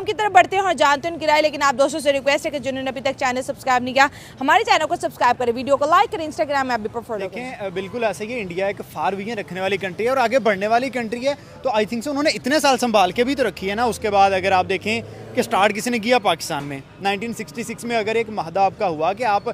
की तरफ बढ़ते हैं और जानते हैं उनकी राय। लेकिन आप दोस्तों से रिक्वेस्ट है कि जिन्होंने अभी तक चैनल सब्सक्राइब नहीं किया, हमारे चैनल को सब्सक्राइब करें, वीडियो को लाइक करें, इंस्टाग्राम में आप भी फॉलो करें। देखें बिल्कुल ऐसे ही इंडिया एक फार विजन रखने वाली कंट्री है और आगे बढ़ने वाली कंट्री है, तो आई थिंक सो उन्होंने इतने साल संभाल के भी तो रखी है ना। उसके बाद अगर आप देखें कि स्टार्ट किसी ने किया पाकिस्तान में 1966 में, अगर एक महदा आपका हुआ कि आप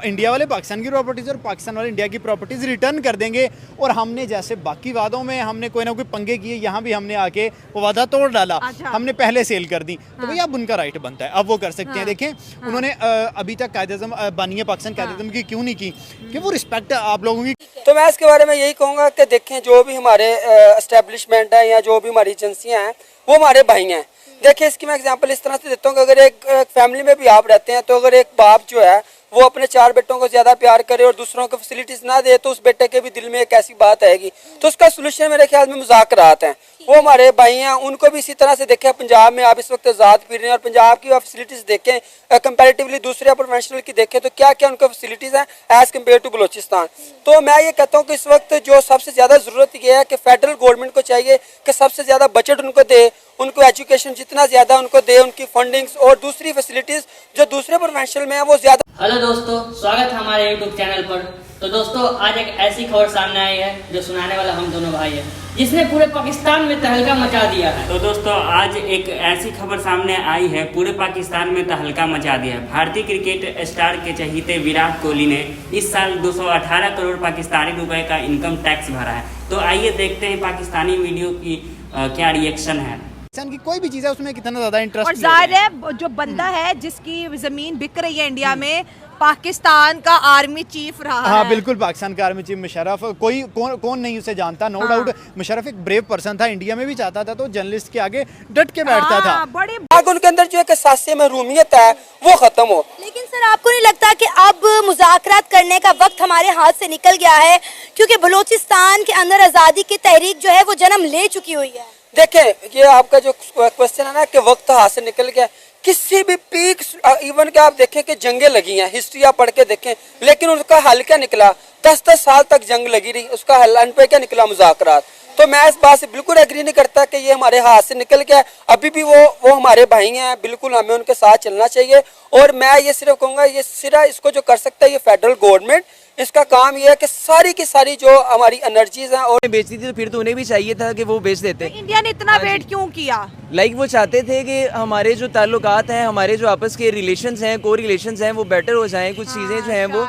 इंडिया वाले पाकिस्तान की प्रॉपर्टीज़ और पाकिस्तान वाले इंडिया की प्रॉपर्टीज़ रिटर्न कर देंगे, और हमने जैसे बाकी वादों में हमने कोई ना कोई पंगे किए, यहाँ भी हमने आके वो वादा तोड़ डाला। अच्छा। हमने पहले सेल कर दी, तो भैया अब उनका राइट बनता है, अब वो कर सकते हैं। देखें उन्होंने अभी तक कायदे-ए-आज़म बानिया पाकिस्तान कायदे-ए-आज़म की क्यों नहीं की, कि वो रिस्पेक्ट आप लोगों की। तो मैं इसके बारे में यही कहूँगा कि देखें जो भी हमारे एस्टेब्लिशमेंट है या जो भी हमारी एजेंसियाँ हैं वो हमारे भाई हैं। देखिए इसकी मैं एग्जांपल इस तरह से देता हूँ कि अगर एक फैमिली में भी आप रहते हैं, तो अगर एक बाप जो है वो अपने 4 बेटों को ज़्यादा प्यार करे और दूसरों को फैसिलिटीज़ ना दे, तो उस बेटे के भी दिल में एक ऐसी बात आएगी। तो उसका सोल्यूशन मेरे ख्याल में मुज़ाकरात हैं। वो हमारे भाई हैं, उनको भी इसी तरह से देखें। पंजाब में आप इस वक्त आज़ाद फिर रहे हैं और पंजाब की फैसिलिटीज़ देखें कंपैरेटिवली दूसरे प्रोफेशनल की देखें तो क्या क्या उनका फैसिलिटीज़ हैं एज़ कम्पेयर टू बलोचिस्तान। तो मैं ये कहता हूँ कि इस वक्त जो सबसे ज़्यादा ज़रूरत ये है कि फेडरल गवर्नमेंट को चाहिए कि सबसे ज़्यादा बजट उनको दे, उनको एजुकेशन जितना ज़्यादा उनको दे, उनकी फंडिंग्स और दूसरी फैसिलिटीज़ जो दूसरे प्रोफेशनल में है वो ज़्यादा। हेलो दोस्तों, स्वागत है हमारे यूट्यूब चैनल पर। तो दोस्तों आज एक ऐसी खबर सामने आई है जो सुनाने वाला हम दोनों भाई हैं, जिसने पूरे पाकिस्तान में तहलका मचा दिया है। तो दोस्तों आज एक ऐसी खबर सामने आई है, पूरे पाकिस्तान में तहलका मचा दिया है। भारतीय क्रिकेट स्टार के चहीते विराट कोहली ने इस साल 218 करोड़ पाकिस्तानी रुपए का इनकम टैक्स भरा है। तो आइए देखते हैं पाकिस्तानी वीडियो की क्या रिएक्शन है। की कोई भी चीज़ है उसमें कितना ज़्यादा इंटरेस्ट, और जाहिर है जो बंदा है जिसकी जमीन बिक रही है इंडिया में, पाकिस्तान का आर्मी चीफ रहा है। हाँ बिल्कुल, पाकिस्तान का आर्मी चीफ मुशर्रफ, कोई कौन नहीं उसे जानता, नो डाउट। मुशर्रफ एक ब्रेव पर्सन था, इंडिया में भी चाहता था तो जर्नलिस्ट के आगे डट के बैठता था। बड़े उनके अंदर जो एक एहसास महरूमियत है वो खत्म हो। लेकिन सर आपको नहीं लगता कि अब मुज़ाकरात करने का वक्त हमारे हाथ से निकल गया है, क्योंकि बलूचिस्तान के अंदर आज़ादी की तहरीक जो है वो जन्म ले चुकी हुई है। देखें ये आपका जो क्वेश्चन है ना कि वक्त हाथ से निकल गया, किसी भी पीक इवन के आप देखें कि जंगें लगी हैं, हिस्ट्री आप पढ़ के देखें, लेकिन उसका हल क्या निकला? 10-10 साल तक जंग लगी रही, उसका हल अंत पे क्या निकला? मुज़ाकरात। तो मैं इस बात से बिल्कुल एग्री नहीं करता कि ये हमारे हाथ से निकल गया। अभी भी वो हमारे भाई हैं, बिल्कुल हमें उनके साथ चलना चाहिए। और मैं ये सिर्फ कहूँगा, ये सिर्फ इसको जो कर सकता है ये फेडरल गवर्नमेंट, इसका काम ये है कि सारी की सारी जो हमारी एनर्जीज हैं और बेचती थी, तो फिर तो उन्हें भी चाहिए था कि वो बेच देते। तो इंडिया ने इतना वेट क्यों किया? वो चाहते थे कि हमारे जो ताल्लुकात हैं, हमारे जो आपस के रिलेशंस हैं, को रिलेशंस हैं, वो बेटर हो जाएं, कुछ चीजें जो हैं वो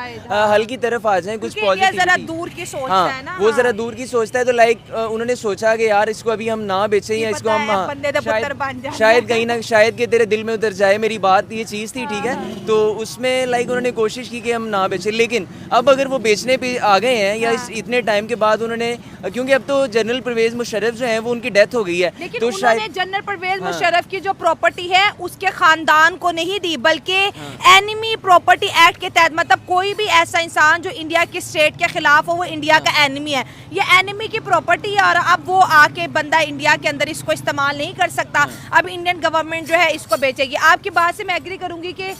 हल की तरफ आ जाएं, कुछ पॉजिटिव। जरा दूर की सोच है ना, वो जरा दूर की सोचता है। तो उन्होंने सोचा कि यार इसको अभी हम ना बेचें या इसको हम शायद कहीं ना शायद के तेरे दिल में उतर जाए मेरी बात, ये चीज थी, ठीक है। तो उसमें उन्होंने कोशिश की कि हम ना बेचें। लेकिन अब अगर वो बेचने पे आ गए हैं या इतने टाइम के बाद उन्होंने, क्योंकि अब तो जनरल परवेज मुशर्रफ जो है वो उनकी डेथ हो गई है, तो शायद जनरल परवेज मुशर्रफ की जो प्रॉपर्टी है उसके खानदान को नहीं दी, बल्कि एनिमी प्रॉपर्टी एक्ट के तहत, मतलब कोई भी ऐसा इंसान जो इंडिया की स्टेट के खिलाफ हो वो इंडिया का एनिमी है। ये एनिमी की प्रॉपर्टी है और अब वो आके बंदा इंडिया के अंदर इसको इस्तेमाल नहीं कर सकता। अब इंडियन गवर्नमेंट जो है इसको बेचेगी। आपकी बात से मैं एग्री करूंगी कि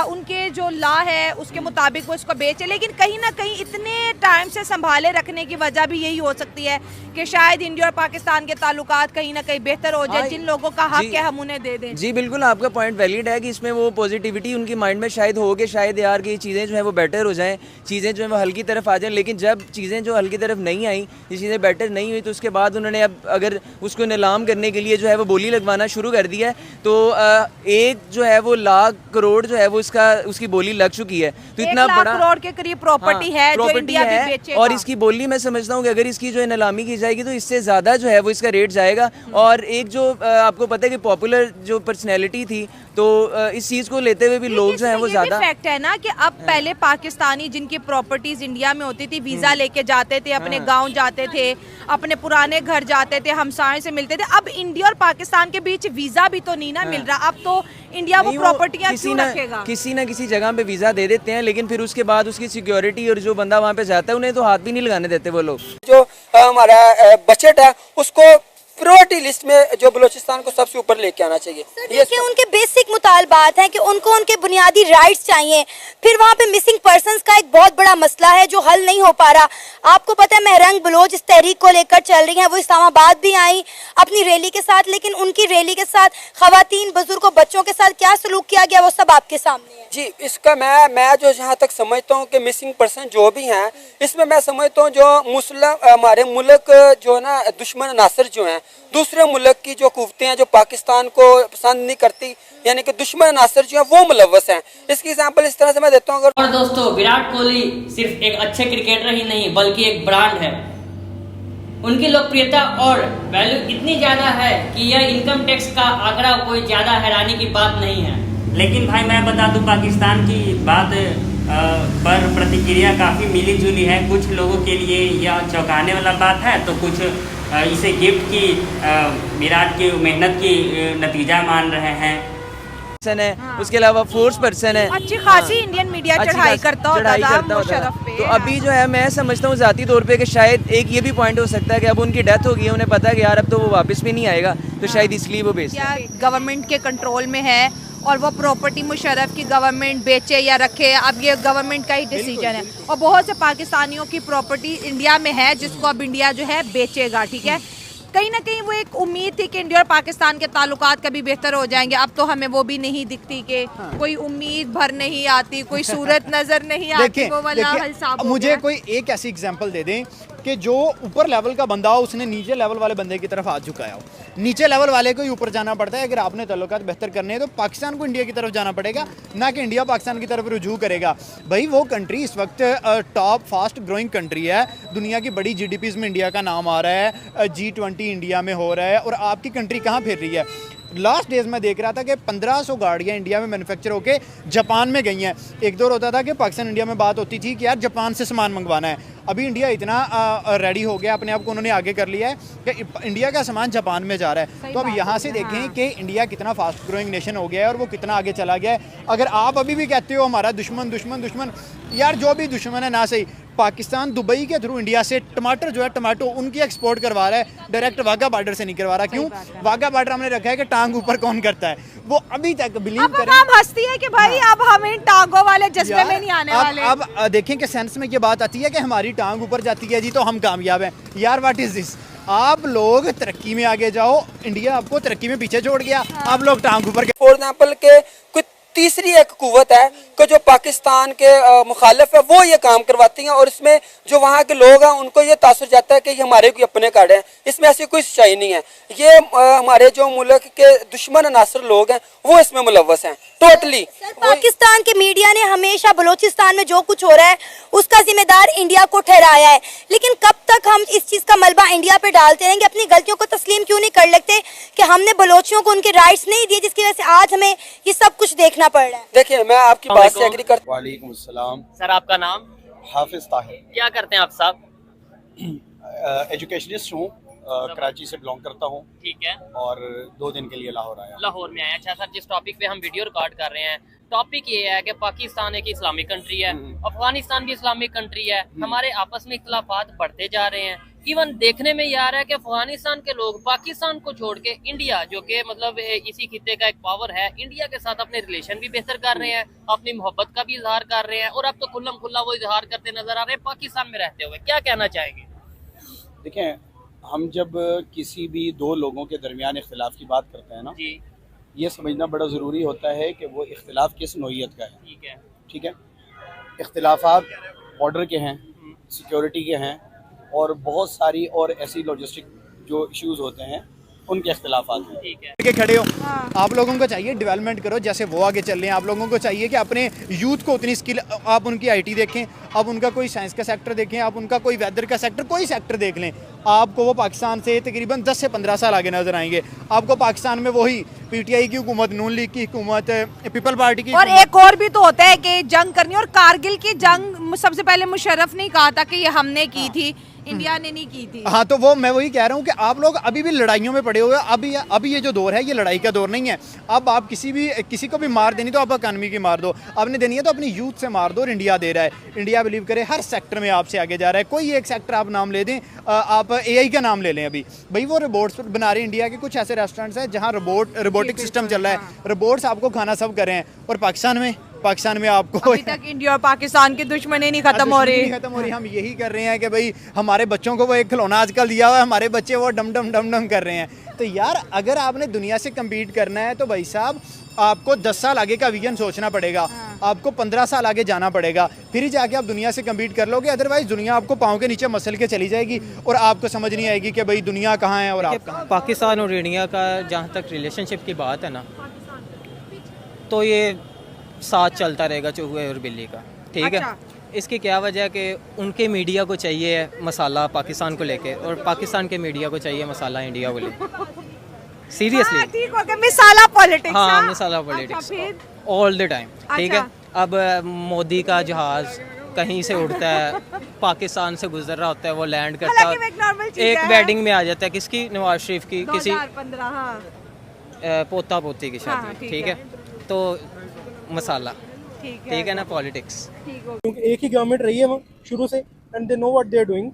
उनके जो लॉ है उसके मुताबिक वो इसको बेचे, लेकिन कहीं ना कहीं इतने टाइम से संभाले रखने की वजह भी यही हो सकती है कि शायद इंडिया और पाकिस्तान के ताल्लुकात कहीं ना कहीं बेहतर हो जाए। जिन लोगों का हक है हम उन्हें दे दें। जी बिल्कुल, आपका पॉइंट वैलिड है कि इसमें वो पॉजिटिविटी उनकी माइंड में शायद हो कि शायद यार की चीज़ें जो है वो बेटर हो जाएं, चीज़ें जो है वो हल की तरफ आ जाएं। लेकिन जब चीज़ें जो हल की तरफ नहीं आई, ये चीज़ें बेटर नहीं हुई, तो उसके बाद उन्होंने अब अगर उसको नीलाम करने के लिए जो है वो बोली लगवाना शुरू कर दिया है। तो एक जो है वो लाख करोड़ जो है वो उसकी बोली लग चुकी है। तो इतना बड़ा करोड़ के करीब प्रॉपर्टी है जो इंडिया भी बेचेगा। और इसकी बोली मैं समझता हूँ कि अगर इसकी जो है नीलामी की जाएगी तो इससे ज़्यादा जो है वो इसका रेट जाएगा। और एक जो आपको पता है कि पॉपुलर जो पर्सनैलिटी थी, तो इस चीज़ को लेते हुए भी लोग जो हैं वो ज़्यादा फैक्ट है ना कि अब पहले पाकिस्तानी जिनकी प्रॉपर्टीज इंडिया में होती थी, वीज़ा लेके जाते थे, अपने गाँव जाते थे, अपने पुराने घर जाते थे, हमसायों से मिलते थे। अब इंडिया और पाकिस्तान के बीच वीज़ा भी तो नहीं ना मिल रहा। अब तो इंडिया वो प्रॉपर्टियां क्यों रखेगा? किसी ना किसी जगह पे वीज़ा दे देते हैं, लेकिन फिर उसके बाद उसकी सिक्योरिटी और जो बंदा वहाँ पे जाता है उन्हें तो हाथ भी नहीं लगाने देते वो लोग। जो हमारा बजट है उसको प्रायोरिटी लिस्ट में जो बलूचिस्तान को सबसे ऊपर लेके आना चाहिए। सर देखिए, उनके बेसिक मुतालबात हैं कि उनको उनके बुनियादी राइट्स चाहिए। फिर वहाँ पे मिसिंग पर्संस का एक बहुत बड़ा मसला है जो हल नहीं हो पा रहा। आपको पता है महरंग बलोच इस तहरीक को लेकर चल रही हैं, वो इस्लामाबाद भी आई अपनी रैली के साथ, लेकिन उनकी रैली के साथ खवातीन, बुजुर्गों, बच्चों के साथ क्या सलूक किया गया वो सब आपके सामने है। जी, इसका मैं जो जहाँ तक समझता हूँ कि मिसिंग पर्सन जो भी हैं, इसमें मैं समझता हूँ जो मुस्लिम हमारे मुल्क जो है ना दुश्मन नासर जो हैं, दूसरे मुल्क की जो कुव्वतें हैं जो पाकिस्तान को पसंद नहीं करती, यानी कि दुश्मन नासर जो है वो मुलव्वस हैं। इसकी एग्जांपल इस तरह से मैं देता हूँ। अगर और दोस्तों, विराट कोहली सिर्फ एक अच्छे क्रिकेटर ही नहीं बल्कि एक ब्रांड है। उनकी लोकप्रियता और वैल्यू इतनी ज्यादा है कि यह इनकम टैक्स का आंकड़ा कोई ज्यादा हैरानी की बात नहीं है। लेकिन भाई मैं बता दूं, पाकिस्तान की बात पर प्रतिक्रिया काफ़ी मिली जुली है। कुछ लोगों के लिए यह चौंकाने वाला बात है, तो कुछ इसे गिफ्ट की विराट की मेहनत की नतीजा मान रहे हैं। है उसके अलावा फोर्स पर्सन है, अच्छी खासी इंडियन मीडिया चढ़ाई करता होता था मुशर्रफ पे। तो अभी जो है मैं समझता हूँ ज़ाती तौर पे कि शायद एक ये भी पॉइंट हो सकता है कि अब उनकी डेथ हो गई है, उन्हें पता है कि यार अब तो वो वापस भी नहीं आएगा, तो शायद इसलिए वो बेच क्या गवर्नमेंट के कंट्रोल में है और वो प्रॉपर्टी मुशर्रफ की गवर्नमेंट बेचे या रखे, अब ये गवर्नमेंट का ही डिसीजन है। और बहुत से पाकिस्तानियों की प्रॉपर्टी इंडिया में है जिसको अब इंडिया जो है बेचेगा, ठीक है। कहीं ना कहीं वो एक उम्मीद थी कि इंडिया और पाकिस्तान के ताल्लुकात कभी बेहतर हो जाएंगे। अब तो हमें वो भी नहीं दिखती कि कोई उम्मीद भर नहीं आती, कोई सूरत नजर नहीं आती। वो वाला हल साफ हो मुझे गया। कोई एक ऐसी एग्जांपल दे दें कि जो ऊपर लेवल का बंदा हो उसने नीचे लेवल वाले बंदे की तरफ हाथ झुकाया हो। नीचे लेवल वाले को ही ऊपर जाना पड़ता है। अगर आपने ताल्लुकात बेहतर करने हैं तो पाकिस्तान को इंडिया की तरफ जाना पड़ेगा, ना कि इंडिया पाकिस्तान की तरफ रुजू करेगा। भाई वो कंट्री इस वक्त टॉप फास्ट ग्रोइंग कंट्री है, दुनिया की बड़ी GDPs में इंडिया का नाम आ रहा है, G20 इंडिया में हो रहा है, और आपकी कंट्री कहाँ फिर रही है। लास्ट डेज में देख रहा था कि 1500 गाड़ियाँ इंडिया में मैन्युफैक्चर होके जापान में गई हैं। एक दौर होता था कि पाकिस्तान इंडिया में बात होती थी कि यार जापान से सामान मंगवाना है। अभी इंडिया इतना रेडी हो गया, अपने आप को उन्होंने आगे कर लिया है कि इंडिया का सामान जापान में जा रहा है। तो अब यहाँ से देखें कि इंडिया कितना फास्ट ग्रोइंग नेशन हो गया है और वो कितना आगे चला गया है। अगर आप अभी भी कहते हो हमारा दुश्मन दुश्मन दुश्मन, यार जो भी दुश्मन है ना सही, पाकिस्तान दुबई के थ्रू इंडिया से टमाटर जो है टमाटो उनकी एक्सपोर्ट करवा रहा है, डायरेक्ट वाघा बॉर्डर से नहीं करवा रहा। क्यों? वाघा बॉर्डर हमने रखा है कि टांग ऊपर कौन करता है। वो अभी तक बिलीव करें, हम हंसती है कि भाई अब हम इन टांगों वाले जज्बे में नहीं आने वाले। अब देखें कि सेंस में ये बात आती है कि हमारी टांग ऊपर जाती है जी तो हम कामयाब हैं। यार व्हाट इज दिस? आप लोग तरक्की में आगे जाओ, इंडिया आपको तरक्की में पीछे छोड़ गया, आप लोग टांग ऊपर। फॉर एग्जाम्पल के कुछ तीसरी एक कुव्वत है कि जो पाकिस्तान के मुखालिफ है वो ये काम करवाती हैं, और इसमें जो वहाँ के लोग हैं उनको ये तासुर जाता है कि ये हमारे कोई अपने कार्ड हैं। इसमें ऐसी कोई सच्चाई नहीं है। ये हमारे जो मुल्क के दुश्मन नासर लोग हैं वो इसमें मुलव्वस हैं टोटली। पाकिस्तान के मीडिया ने हमेशा बलूचिस्तान में जो कुछ हो रहा है उसका जिम्मेदार इंडिया को ठहराया है, लेकिन कब तक हम इस चीज का मलबा इंडिया पे डालते रहेंगे? अपनी गलतियों को तस्लीम क्यों नहीं कर लेते कि हमने बलोचियों को उनके राइट्स नहीं दिए, जिसकी वजह से आज हमें ये सब कुछ देखना पड़ रहा है। देखिए, मैं आपकी बात से एग्री करता हूं। वालेकुम अस्सलाम। सर आपका नाम? हाफिज ताहिर। क्या करते हैं आप साहब? एजुकेशनिस्ट हूँ, कराची से बिलोंग करता हूँ। ठीक है। और 2 दिन के लिए लाहौर आया। लाहौर में आया। अच्छा सर, जिस टॉपिक पे हम वीडियो रिकॉर्ड कर रहे हैं, टॉपिक ये है कि पाकिस्तान एक इस्लामिक कंट्री है, अफगानिस्तान भी इस्लामिक कंट्री है, हमारे आपस में इख्तिलाफात बढ़ते जा रहे हैं। इवन देखने में ये आ रहा है कि अफगानिस्तान के लोग पाकिस्तान को छोड़ के इंडिया, जो कि मतलब इसी खित्ते का एक पावर है, इंडिया के साथ अपने रिलेशन भी बेहतर कर रहे हैं, अपनी मोहब्बत का भी इजहार कर रहे हैं, और अब तो खुल्लम खुल्ला वो इजहार करते नजर आ रहे हैं पाकिस्तान में रहते हुए। क्या कहना चाहेंगे? देखें, हम जब किसी भी 2 लोगों के दरमियान इख्तिलाफ की बात करते हैं ना, जी, ये समझना बड़ा ज़रूरी होता है कि वो इख्तिलाफ किस नौइयत का है। ठीक है। ठीक है, इख्तिलाफात बॉर्डर के हैं, सिक्योरिटी के हैं, और बहुत सारी और ऐसी लॉजिस्टिक जो इश्यूज़ होते हैं उनके इख्तिलाफात हैं। ठीक है। के खड़े हो। आप लोगों को चाहिए डेवलपमेंट करो जैसे वो आगे चल रहे हैं। आप लोगों को चाहिए कि अपने यूथ को उतनी स्किल, आप उनकी IT देखें, आप उनका कोई साइंस का सेक्टर देखें, आप उनका कोई वेदर का सेक्टर, कोई सेक्टर देख लें, आपको वो पाकिस्तान से तकरीबन 10 से 15 साल आगे नजर आएंगे। आपको पाकिस्तान में वही PTI की हुकूमत, नून लीग की हुकूमत, पीपल पार्टी की, और एक और भी तो होता है कि जंग करनी, और कारगिल की जंग सबसे पहले मुशर्रफ ने कहा था कि ये हमने की थी, इंडिया ने नहीं की थी। हाँ, तो वो मैं वही कह रहा हूँ कि आप लोग अभी भी लड़ाइयों में पड़े हुए हैं। अभी ये जो दौर है ये लड़ाई का दौर नहीं है। अब आप किसी को भी मार देनी तो आप इकॉनमी की मार दो, आपने देनी है तो अपनी यूथ से मार दो। और इंडिया दे रहा है, इंडिया बिलीव करे हर सेक्टर में आपसे आगे जा रहा है। कोई एक सेक्टर आप नाम ले दें, आप AI का नाम ले लें। अभी भाई वो रोबोट्स बना रहे हैं। इंडिया के कुछ ऐसे रेस्टोरेंट्स हैं जहाँ रोबोटिक सिस्टम चल रहा है, रोबोट्स आपको खाना सब कर रहे हैं। और पाकिस्तान में आपको अभी तक इंडिया और पाकिस्तान की दुश्मनी नहीं खत्म हो रही। हम यही कर रहे हैं कि भाई हमारे बच्चों को वो एक खिलौना आजकल दिया हुआ है, हमारे बच्चे वो डम डम कर रहे हैं। तो यार अगर आपने दुनिया से कम्पीट करना है तो भाई साहब आपको 10 साल आगे का विजन सोचना पड़ेगा। आपको 15 साल आगे जाना पड़ेगा, फिर ही जाके आप दुनिया से कम्पीट कर लोगे। अदरवाइज दुनिया आपको पाँव के नीचे मसल के चली जाएगी और आपको समझ नहीं आएगी कि भाई दुनिया कहाँ है और आप कहाँ। पाकिस्तान और इंडिया का जहाँ तक रिलेशनशिप की बात है ना, तो ये साथ चलता रहेगा चूहे और बिल्ली का, ठीक है। इसकी क्या वजह है कि उनके मीडिया को चाहिए मसाला पाकिस्तान को लेके और पाकिस्तान के मीडिया को चाहिए मसाला इंडिया को लेके। सीरियसली ठीक हो गया, मिसाला पॉलिटिक्स। हाँ, मिसाला पॉलिटिक्स ऑल द टाइम, ठीक है। अब मोदी का जहाज कहीं से उड़ता है, पाकिस्तान से गुजर रहा होता है, वो लैंड करता है, एक वेडिंग में आ जाता है, किसकी, नवाज शरीफ की, किसी 2015 पोता पोती की शादी, ठीक है। तो मसाला, ठीक है ना, पॉलिटिक्स। क्योंकि एक ही गवर्नमेंट रही है वो शुरू से, and they know what they are doing.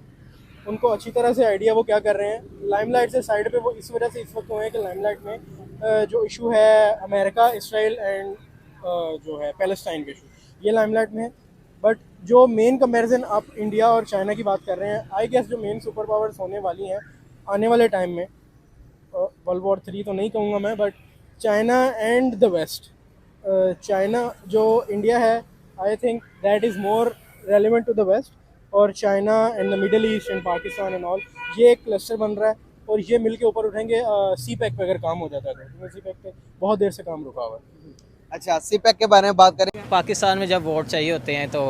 उनको अच्छी तरह से आइडिया वो क्या कर रहे हैं। लाइमलाइट से साइड पे वो इस वजह से इस वक्त हुए हैं कि लाइमलाइट में जो इशू है अमेरिका, इसराइल एंड जो है पैलेस्टाइन के इशू, ये लाइमलाइट में है। बट जो मेन कंपैरिजन आप इंडिया और चाइना की बात कर रहे हैं, आई गेस जो मेन सुपर पावर्स होने वाली हैं आने वाले टाइम में, वर्ल्ड वॉर 3 तो नहीं कहूँगा मैं, but China and the West. China जो इंडिया है, I think that is more relevant to the West, और China and the Middle East and Pakistan and all, ये एक क्लस्टर बन रहा है और ये मिल के ऊपर उठेंगे। CPEC पे अगर काम हो जाता है तो CPEC पे बहुत देर से काम रुका हुआ है। अच्छा, CPEC के बारे में बात करें। पाकिस्तान में जब वोट चाहिए होते हैं तो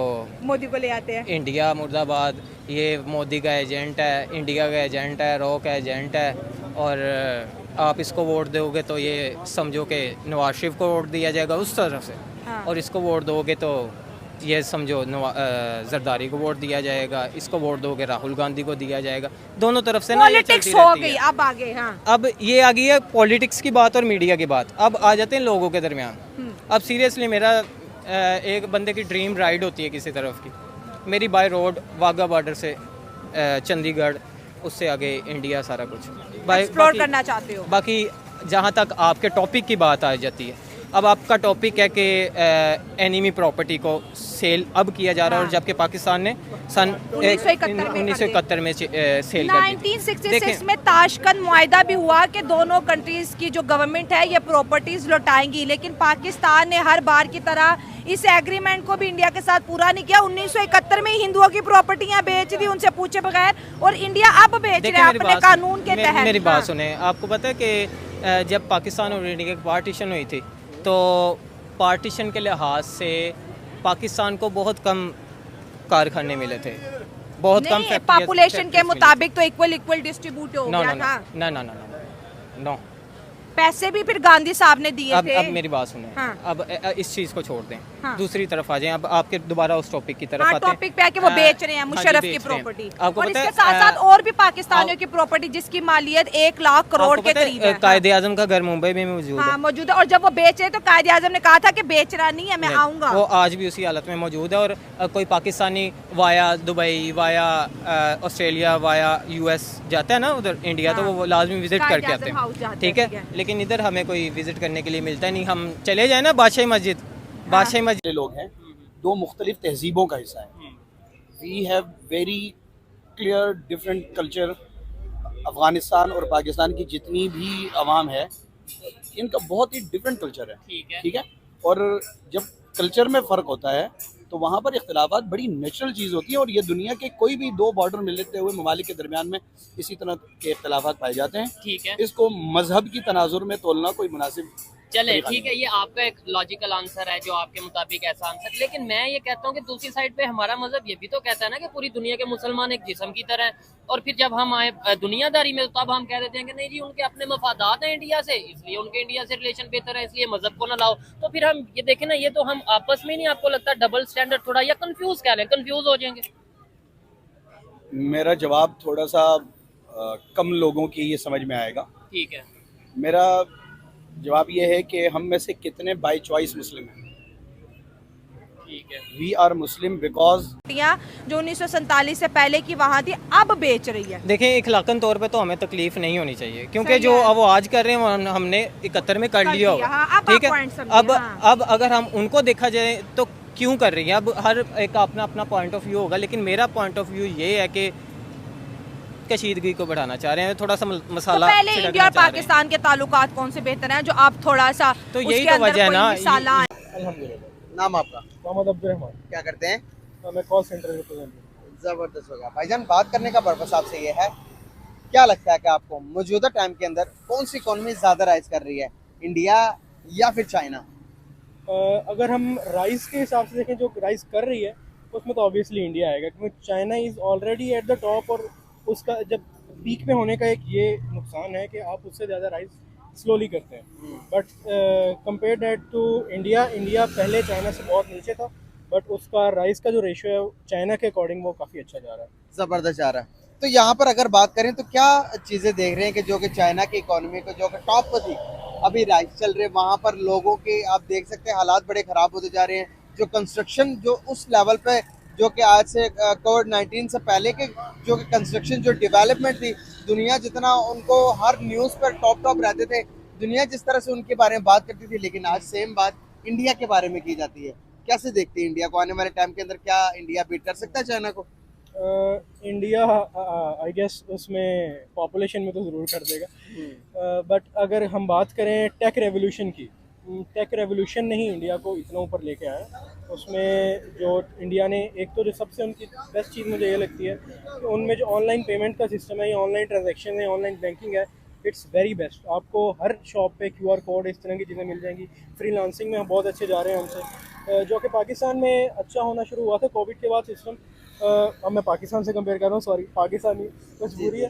मोदी को ले आते हैं। इंडिया मुर्दाबाद, ये मोदी का एजेंट है, इंडिया का एजेंट है, रॉ का एजेंट है, और आप इसको वोट दोगे तो ये समझो कि नवाज शरीफ को वोट दिया जाएगा उस तरफ से, और इसको वोट दोगे तो ये समझो जरदारी को वोट दिया जाएगा, इसको वोट दोगे राहुल गांधी को दिया जाएगा। दोनों तरफ से ना ये चलती रहती है। अब आगे, हाँ, अब ये आ गई है पॉलिटिक्स की बात और मीडिया की बात। अब आ जाते हैं लोगों के दरमियान। अब सीरियसली मेरा एक बंदे की ड्रीम राइड होती है किसी तरफ की, मेरी बाय रोड वाघा बॉर्डर से चंडीगढ़, उससे आगे इंडिया, सारा कुछ एक्सप्लोर करना चाहते हो। बाकी जहाँ तक आपके टॉपिक की बात आ जाती है, अब आपका टॉपिक है कि एनिमी प्रॉपर्टी को सेल अब किया जा रहा है, और जबकि पाकिस्तान ने सन 1971 में सेल कर दी थी। 1966 में ताशकंद मुआहिदा भी हुआ कि दोनों कंट्रीज की जो गवर्नमेंट है ये प्रॉपर्टीज लौटाएंगी, लेकिन पाकिस्तान ने हर बार की तरह इस एग्रीमेंट को भी इंडिया के साथ पूरा नहीं किया। 1971 में हिंदुओं की प्रॉपर्टियां बेच दी उनसे पूछे बगैर, और इंडिया अब बेच रहा है अपने कानून के तहत। मेरी बात सुने, आपको पता है कि जब पाकिस्तान और इंडिया की पार्टीशन हुई थी तो पार्टीशन के लिहाज से पाकिस्तान को बहुत कम कारखाने मिले थे, बहुत कम पॉपुलेशन के मुताबिक तो इक्वल डिस्ट्रीब्यूट हो गया था। नो, पैसे भी फिर गांधी साहब ने दिए थे। अब मेरी बात सुने, हाँ। अब इस चीज को छोड़ दें, हाँ। दूसरी तरफ आ जाएं। अब आपके दोबारा उस टॉपिक की तरफ आते हैं। टॉपिक पे आके वो बेच रहे हैं मुशर्रफ की प्रॉपर्टी, आपको और पता इसके है साथ साथ और भी पाकिस्तानियों की प्रॉपर्टी जिसकी मालियत 1 लाख करोड़ के करीब है। कायदे आजम का घर मुंबई में मौजूद है। मौजूद है, और जब वो बेच रहे तो कायदे आजम ने कहा था कि बेच रहा नहीं है, मैं आऊंगा। वो आज भी उसी हालत में मौजूद है, और कोई Pakistani via Dubai, via Australia, via US जाता है ना उधर इंडिया, तो वो लाजमी विजिट करके आते हैं, ठीक है। लेकिन इधर हमें कोई विजिट करने के लिए मिलता नहीं। हम चले जाए ना बादशाही मस्जिद, बादशाही मस्जिद लोग हैं, 2 मुख्तलिफ तहजीबों का हिस्सा है। We have very clear different culture. Afghanistan और पाकिस्तान की जितनी भी आवाम है, इनका बहुत ही डिफरेंट कल्चर है, ठीक है। और जब कल्चर में फ़र्क होता है तो वहाँ पर इख्तिलाफात बड़ी नेचुरल चीज़ होती है, और ये दुनिया के कोई भी 2 बॉर्डर मिलते हुए ममालिक के दरमियान में इसी तरह के इख्तिलाफात पाए जाते हैं, ठीक है। इसको मजहब की तनाजुर में तोलना कोई मुनासिब चले, ठीक है, ये आपका एक लॉजिकल आंसर है जो आपके मुताबिक ऐसा आंसर, लेकिन मैं ये कहता हूँ कि दूसरी साइड पे हमारा मजहब ये भी तो कहता है ना कि पूरी दुनिया के मुसलमान एक जिस्म की तरह है, और फिर जब हम आए दुनियादारी में तब हम कह देते हैं कि नहीं जी उनके अपने मफादात हैं इंडिया से, इसलिए उनके इंडिया से रिलेशन बेहतर है, इसलिए मजहब को ना लाओ। तो फिर हम ये देखें ना, ये तो हम आपस में नहीं, आपको लगता है डबल स्टैंडर्ड थोड़ा, या कंफ्यूज कह लें, कंफ्यूज हो जाएंगे। मेरा जवाब थोड़ा सा कम लोगों की ये समझ में आएगा। ठीक है। मेरा जवाब ये है कि हम में से कितने बाय चॉइस मुस्लिम हैं। ठीक है। वी आर मुस्लिम बिकॉज जो 1947 से पहले की वहाँ थी अब बेच रही है। देखिए इखलाकन तौर पे तो हमें तकलीफ नहीं होनी चाहिए, क्योंकि सही जो है। अब वो आज कर रहे हैं वो हमने 71 में कर लिया होगा। हाँ, अब ठीक आप point है। समझिए, अब अगर हम उनको देखा जाए तो क्यों कर रही है, अब हर एक का अपना अपना पॉइंट ऑफ व्यू होगा, लेकिन मेरा पॉइंट ऑफ व्यू ये है कि कशीदगी को बढ़ाना चाह रहे हैं, थोड़ा सा तो मसाला पहले छिड़कना इंडिया और चाह रहे हैं। पाकिस्तान के ताल्लुकात कौन से बेहतर हैं जो आप थोड़ा सा तो यही उसके तो अंदर वजह है कोई ना, मिसाला है? अल्हम्दुलिल्लाह। नाम आपका? मोहम्मद अब्दुल रहमान। क्या करते हैं? मैं कॉल सेंटर रिप्रेजेंटेटिव। जबरदस्त होगा भाईजान। बात करने का पर्पस आपसे ये है, क्या लगता है कि आपको मौजूदा टाइम के अंदर कौन सी इकोनॉमी ज्यादा राइज कर रही है, इंडिया या फिर चाइना? अगर हम राइस के हिसाब से देखें, जो राइस कर रही है उसमें तो ऑब्वियसली इंडिया आएगा, क्योंकि China is already at the top, और उसका जब पीक में होने का एक ये नुकसान है कि आप उससे ज़्यादा राइस स्लोली करते हैं। But compare that to India, India पहले चाइना से बहुत नीचे था, बट उसका राइस का जो रेशियो है चाइना के अकॉर्डिंग वो काफ़ी अच्छा जा रहा है। जबरदस्त जा रहा है। तो यहाँ पर अगर बात करें तो क्या चीजें देख रहे हैं कि जो कि चाइना की इकोनॉमी को जो कि टॉप पर थी, अभी राइस चल रहे, वहाँ पर लोगों के आप देख सकते हैं हालात बड़े खराब होते जा रहे हैं। जो कंस्ट्रक्शन जो उस लेवल पे, जो कि आज से कोविड-19 से पहले के जो कि कंस्ट्रक्शन जो डेवलपमेंट थी, दुनिया जितना उनको हर न्यूज़ पर टॉप रहते थे, दुनिया जिस तरह से उनके बारे में बात करती थी, लेकिन आज सेम बात इंडिया के बारे में की जाती है। कैसे देखते हैं इंडिया को आने वाले टाइम के अंदर? क्या इंडिया बीट कर सकता है चाइना को? इंडिया आई गेस उसमें पॉपुलेशन में तो ज़रूर कर देगा, बट अगर हम बात करें टेक रेवोल्यूशन की, टेक रेवोल्यूशन ने ही इंडिया को इतना ऊपर लेके आया। उसमें जो इंडिया ने, एक तो जो सबसे उनकी बेस्ट चीज़ मुझे ये लगती है कि उनमें जो ऑनलाइन पेमेंट का सिस्टम है, या ऑनलाइन ट्रांजैक्शन है, ऑनलाइन बैंकिंग है, इट्स वेरी बेस्ट। आपको हर शॉप पे QR कोड, इस तरह की चीज़ें मिल जाएंगी। फ्रीलांसिंग में हम बहुत अच्छे जा रहे हैं हमसे, जो कि पाकिस्तान में अच्छा होना शुरू हुआ था कोविड के बाद सिस्टम। अब मैं पाकिस्तान से कंपेयर कर रहा हूँ, सॉरी, पाकिस्तानी मजबूरी है।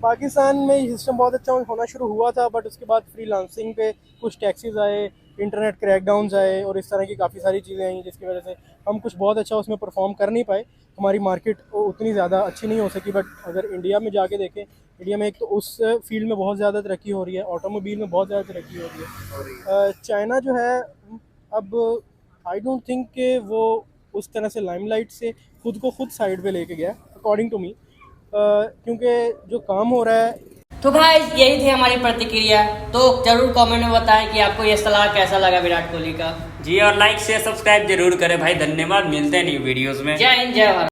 पाकिस्तान में ये सिस्टम बहुत अच्छा होना शुरू हुआ था, बट उसके बाद फ्रीलांसिंग पे कुछ टैक्सेस आए, इंटरनेट क्रैकडाउन्स आए, और इस तरह की काफ़ी सारी चीज़ें आई, जिसकी वजह से हम कुछ बहुत अच्छा उसमें परफॉर्म कर नहीं पाए। हमारी मार्केट उतनी ज़्यादा अच्छी नहीं हो सकी। बट अगर इंडिया में जाके देखें, इंडिया में एक तो उस फील्ड में बहुत ज़्यादा तरक्की हो रही है, ऑटोमोबाइल में बहुत ज़्यादा तरक्की हो रही है। चाइना जो है, अब आई डोंट थिंक कि वो उस तरह से लाइमलाइट से खुद को खुद साइड पे लेके गया, अकॉर्डिंग टू मी, क्योंकि जो काम हो रहा है। तो भाई यही थी हमारी प्रतिक्रिया। तो जरूर कमेंट में बताएं कि आपको ये सलाह कैसा लगा विराट कोहली का। जी, और लाइक शेयर सब्सक्राइब जरूर करें भाई। धन्यवाद, मिलते हैं न्यू वीडियोस में। जय हिंद, जय भारत।